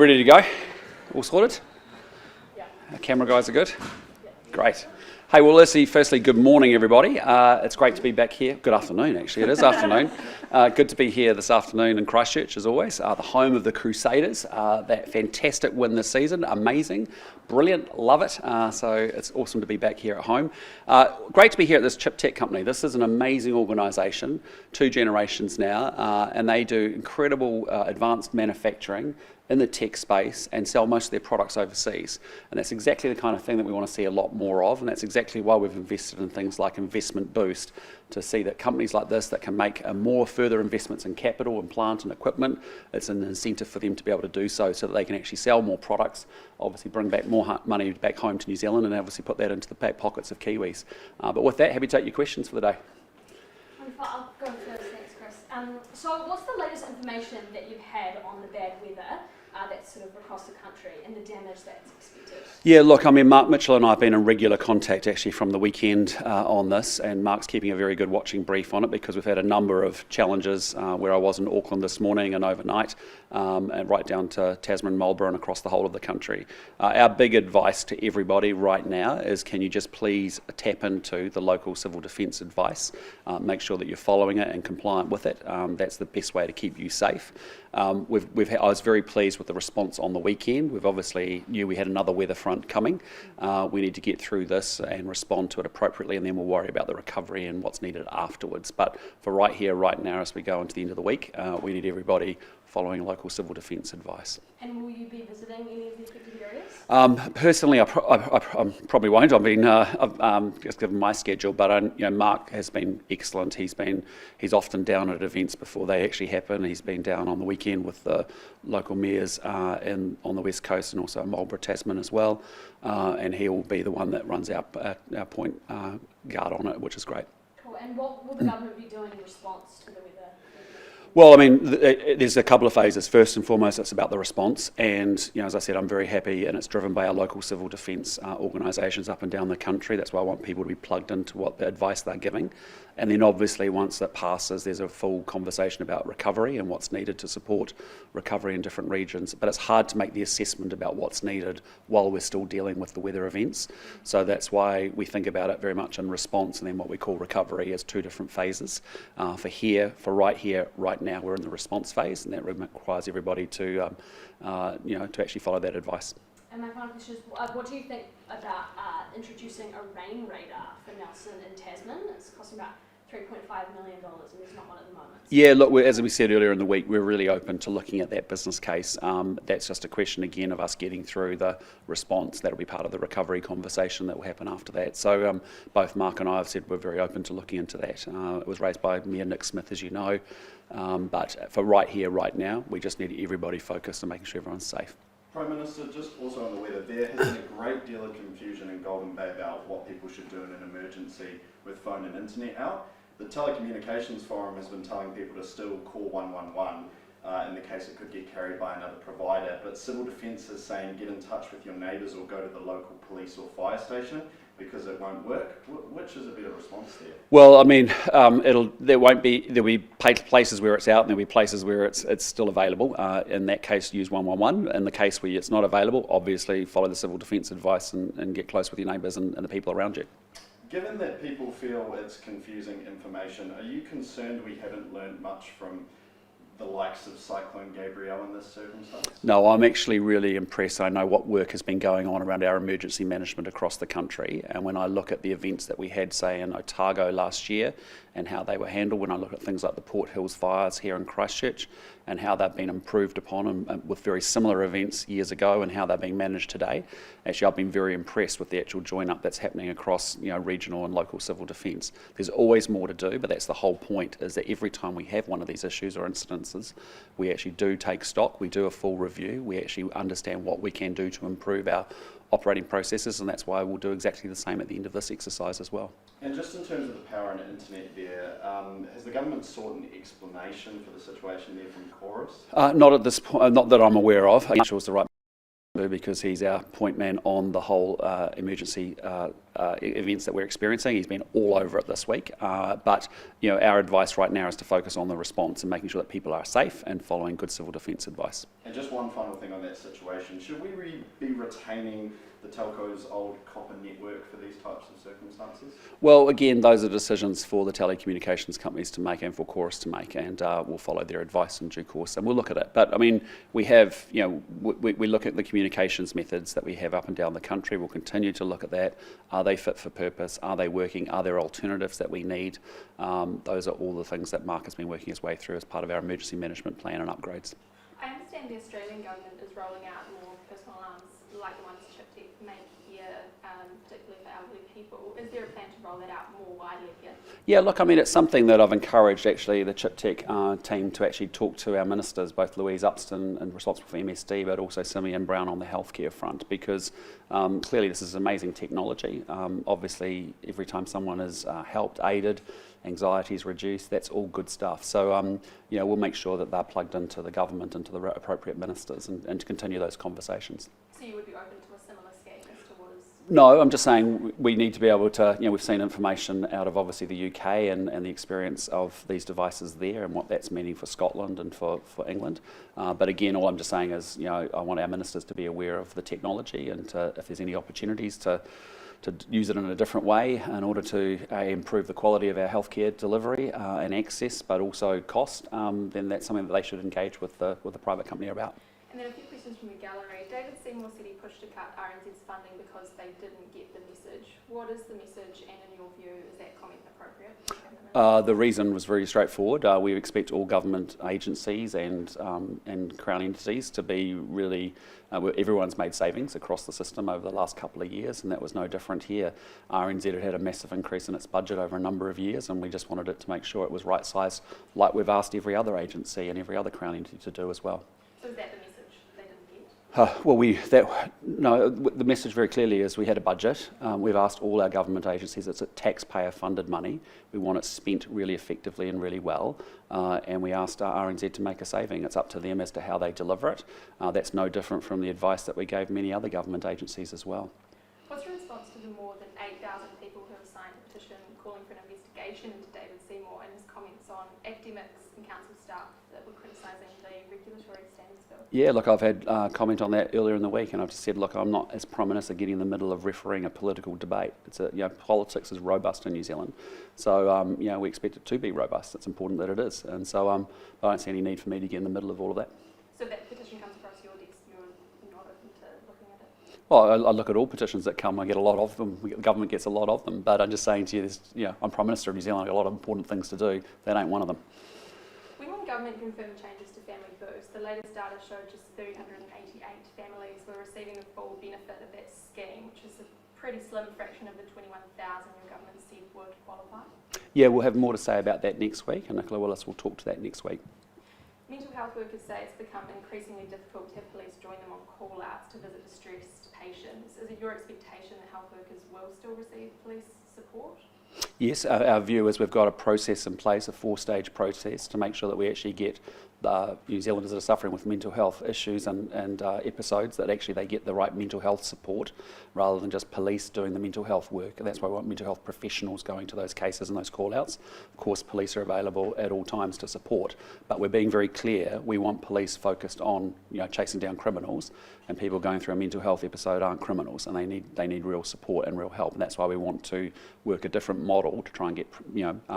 ready to go? All sorted? Yeah. Our camera guys are good? Yeah. Great. Hey, well, firstly, good morning, everybody. It's great to be back here. Good afternoon, actually. It is afternoon. Good to be here this afternoon in Christchurch, as always. The home of the Crusaders. That fantastic win this season. Amazing. Brilliant. Love it. So it's awesome to be back here at home. Great to be here at this chip tech company. This is an amazing organisation, 2 generations now, and they do incredible advanced manufacturing in the tech space and sell most of their products overseas. And that's exactly the kind of thing that we want to see a lot more of, and that's exactly why we've invested in things like Investment Boost, to see that companies like this that can make more further investments in capital and plant and equipment, it's an incentive for them to be able to do so that they can actually sell more products, obviously bring back more money back home to New Zealand, and obviously put that into the back pockets of Kiwis. But with that, happy to take your questions for the day. I'll go first, thanks Chris. So what's the latest information that you've had on the bad weather that's sort of across the country and the damage that's expected? Yeah, look, I mean, Mark Mitchell and I have been in regular contact actually from the weekend on this, and Mark's keeping a very good watching brief on it because we've had a number of challenges where I was in Auckland this morning and overnight, and right down to Tasman, Marlborough and across the whole of the country. Our big advice to everybody right now is, can you just please tap into the local civil defence advice, make sure that you're following it and compliant with it. That's the best way to keep you safe. I was very pleased with the response on the weekend. We've obviously knew we had another weather front coming. We need to get through this and respond to it appropriately, and then we'll worry about the recovery and what's needed afterwards. But for right here, right now, as we go into the end of the week, we need everybody following local civil defence advice. And will you be visiting any of the affected areas? Personally, I probably won't. I've just given my schedule, but Mark has been excellent. He's often down at events before they actually happen. He's been down on the weekend with the local mayors on the west coast and also Marlborough, Tasman as well. And he will be the one that runs our point guard on it, which is great. Cool. And what will the government be doing in response to the weather? Well, I mean, there's a couple of phases. First and foremost, it's about the response, and as I said, I'm very happy, and it's driven by our local civil defence organisations up and down the country. That's why I want people to be plugged into what the advice they're giving. And then obviously once that passes, there's a full conversation about recovery and what's needed to support recovery in different regions. But it's hard to make the assessment about what's needed while we're still dealing with the weather events. So that's why we think about it very much in response, and then what we call recovery as 2 different phases. For right here, right now, we're in the response phase, and that requires everybody to actually follow that advice. And my final question is, what do you think about introducing a rain radar for Nelson and Tasman? It's costing about $3.5 million, and there's not one at the moment. Yeah, look, as we said earlier in the week, we're really open to looking at that business case. That's just a question, again, of us getting through the response. That'll be part of the recovery conversation that will happen after that. So both Mark and I have said we're very open to looking into that. It was raised by Mayor Nick Smith, as you know. But for right here, right now, we just need everybody focused on making sure everyone's safe. Prime Minister, just also on the weather, there has been a great deal of confusion in Golden Bay about what people should do in an emergency with phone and internet out. The Telecommunications Forum has been telling people to still call 111 in the case it could get carried by another provider, but Civil Defence is saying get in touch with your neighbours or go to the local police or fire station because it won't work. Which is a better response there? Well, I mean, there'll be places where it's out, and there'll be places where it's still available. In that case, use 111. In the case where it's not available, obviously follow the civil defence advice and get close with your neighbours and the people around you. Given that people feel it's confusing information, are you concerned we haven't learned much from the likes of Cyclone Gabrielle in this circumstance? No, I'm actually really impressed. I know what work has been going on around our emergency management across the country, and when I look at the events that we had, say, in Otago last year and how they were handled, when I look at things like the Port Hills fires here in Christchurch and how they've been improved upon and with very similar events years ago and how they're being managed today, actually I've been very impressed with the actual join-up that's happening across regional and local civil defence. There's always more to do, but that's the whole point, is that every time we have one of these issues or incidences, we actually do take stock, we do a full review, we actually understand what we can do to improve our operating processes, and that's why we'll do exactly the same at the end of this exercise as well. And just in terms of the power and internet there, has the government sought an explanation for the situation there from Chorus? Not at this point, not that I'm aware of. It was the right to because he's our point man on the whole emergency events that we're experiencing. He's been all over it this week. But our advice right now is to focus on the response and making sure that people are safe and following good civil defence advice. And just one final thing on that situation, should we be retaining the telco's old copper network for these types of circumstances? Well, again, those are decisions for the telecommunications companies to make and for Chorus to make, and we'll follow their advice in due course, and we'll look at it. But I mean, we have, we look at the communications methods that we have up and down the country. We'll continue to look at that. Are they fit for purpose? Are they working? Are there alternatives that we need? Those are all the things that Mark has been working his way through as part of our emergency management plan and upgrades. I understand the Australian government is rolling out more personal alarms like the ones Chiptech make here, particularly for elderly people. Is there a plan to roll that out more widely here? Yeah, look, I mean, it's something that I've encouraged actually the Chiptech team to actually talk to our ministers, both Louise Upston and responsible for MSD, but also Simeon Brown on the healthcare front, because clearly this is amazing technology. Obviously, every time someone is helped, aided, anxiety is reduced, that's all good stuff. So, we'll make sure that they're plugged into the government and to the appropriate ministers and to continue those conversations. So you would be open to a similar scheme as to what is... No, I'm just saying we need to be able to, we've seen information out of obviously the UK and the experience of these devices there and what that's meaning for Scotland and for England. But again, all I'm just saying is, I want our ministers to be aware of the technology and if there's any opportunities to use it in a different way in order to improve the quality of our healthcare delivery and access, but also cost, then that's something that they should engage with the private company about. And then a few questions from the gallery. David Seymour said he pushed to cut RNZ's funding because they didn't get the message. What is the message, and in your view, is that comment appropriate? The reason was very straightforward. We expect all government agencies and Crown entities to be really, everyone's made savings across the system over the last couple of years, and that was no different here. RNZ had a massive increase in its budget over a number of years, and we just wanted it to make sure it was right size, like we've asked every other agency and every other Crown entity to do as well. So is that the message they didn't get? The message very clearly is we had a budget. We've asked all our government agencies, it's a taxpayer-funded money. We want it spent really effectively and really well. And we asked RNZ to make a saving. It's up to them as to how they deliver it. That's no different from the advice that we gave many other government agencies as well. What's your response to the more than 8,000 people who have signed a petition calling for an investigation into David Seymour and his comments on academics and council staff that were criticising the regulatory standards bill? Yeah, look, I've had comment on that earlier in the week, and I've just said, look, I'm not as Prime Minister getting in the middle of refereeing a political debate. It's politics is robust in New Zealand, so we expect it to be robust. It's important that it is, and so I don't see any need for me to get in the middle of all of that. So that petition comes across your desk, you're not open to looking at it? Well, I look at all petitions that come. I get a lot of them. The government gets a lot of them, but I'm just saying to you, I'm Prime Minister of New Zealand. I've got a lot of important things to do. That ain't one of them. When will government confirm changes to Family Boost? The latest data showed just 388 families were receiving the full benefit of that scheme, which is a pretty slim fraction of the 21,000 your government said would qualify. Yeah, we'll have more to say about that next week, and Nicola Willis will talk to that next week. Mental health workers say it's become increasingly difficult to have police join them on call-outs to visit distressed patients. Is it your expectation that health workers will still receive police support? Yes, our view is we've got a process in place, a 4-stage process, to make sure that we actually get New Zealanders that are suffering with mental health issues and episodes, that actually they get the right mental health support rather than just police doing the mental health work. And that's why we want mental health professionals going to those cases and those call-outs. Of course, police are available at all times to support, but we're being very clear, we want police focused on chasing down criminals, and people going through a mental health episode aren't criminals, and they need real support and real help. And that's why we want to work a different model to try and get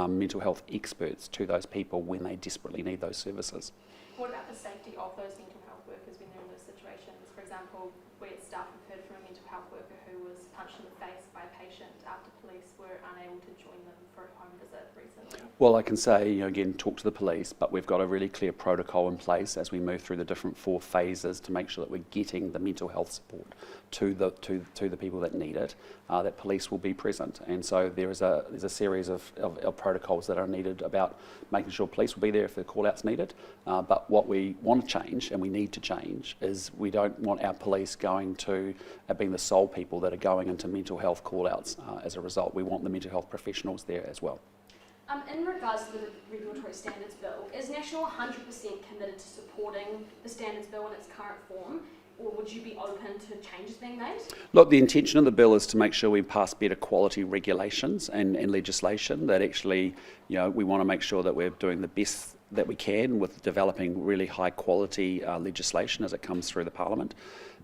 mental health experts to those people when they desperately need those services. What about the safety of those mental health workers when they're in those situations? For example, we at staff have heard from a mental health worker who was punched in the face by a patient after police were unable to join them for a home visit recently. Well, I can say, again, talk to the police, but we've got a really clear protocol in place as we move through the different 4 phases to make sure that we're getting the mental health support to the people that need it, that police will be present. And so there's a series of protocols that are needed about making sure police will be there if the call-out's needed. But what we want to change, and we need to change, is we don't want our police going to being the sole people that are going into mental health call-outs as a result. We want the mental health professionals there as well. In regards to the Regulatory Standards Bill, is National 100% committed to supporting the Standards Bill in its current form, or would would you be open to changes being made? Look, the intention of the bill is to make sure we pass better quality regulations and legislation that actually, we want to make sure that we're doing the best that we can with developing really high quality legislation as it comes through the Parliament.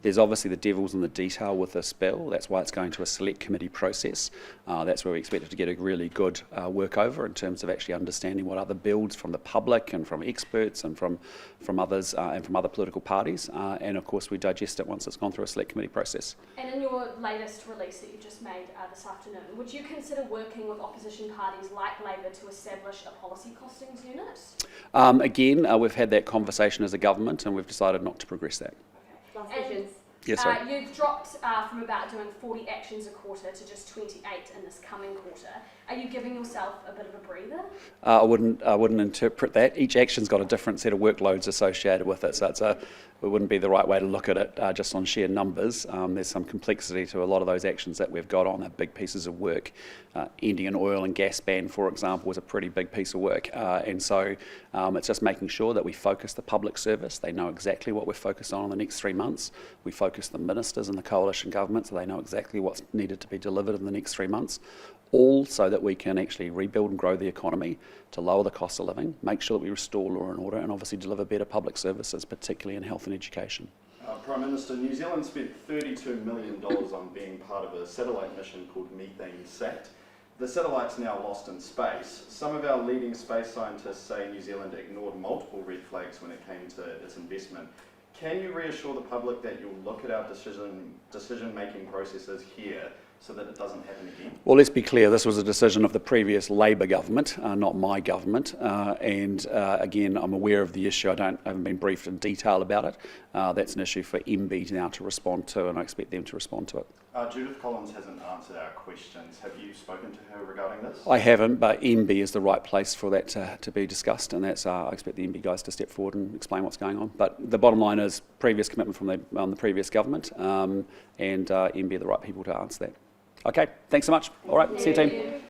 There's obviously the devil's in the detail with this bill. That's why it's going to a select committee process. That's where we expect it to get a really good work over in terms of actually understanding what other builds from the public and from experts and from others and from other political parties. And of course we digest it once it's gone through a select committee process. And in your latest release that you just made this afternoon, would you consider working with opposition parties like Labor to establish a policy costings unit? Again, we've had that conversation as a government and we've decided not to progress that. And, yes, you've dropped from about doing 40 actions a quarter to just 28 in this coming quarter. Are you giving yourself a bit of a breather? I wouldn't interpret that. Each action's got a different set of workloads associated with it, so it wouldn't be the right way to look at it just on sheer numbers. There's some complexity to a lot of those actions that we've got on. They're big pieces of work. Ending an oil and gas ban, for example, was a pretty big piece of work, and so it's just making sure that we focus the public service. They know exactly what we're focused on in the next 3 months. We focus the ministers and the coalition government so they know exactly what's needed to be delivered in the next 3 months, all so that we can actually rebuild and grow the economy to lower the cost of living, make sure that we restore law and order, and obviously deliver better public services, particularly in health and education. Prime Minister, New Zealand spent $32 million on being part of a satellite mission called METHANE-SAT. The satellite's now lost in space. Some of our leading space scientists say New Zealand ignored multiple red flags when it came to its investment. Can you reassure the public that you'll look at our decision-making processes here so that it doesn't happen again? Well, let's be clear, this was a decision of the previous Labor government, not my government, and again, I'm aware of the issue. I haven't been briefed in detail about it. That's an issue for MB now to respond to, and I expect them to respond to it. Judith Collins hasn't answered our questions. Have you spoken to her regarding this? I haven't, but MB is the right place for that to be discussed, and that's I expect the MB guys to step forward and explain what's going on. But the bottom line is previous commitment from the previous government, and MB are the right people to answer that. Okay, thanks so much. All right, see you team.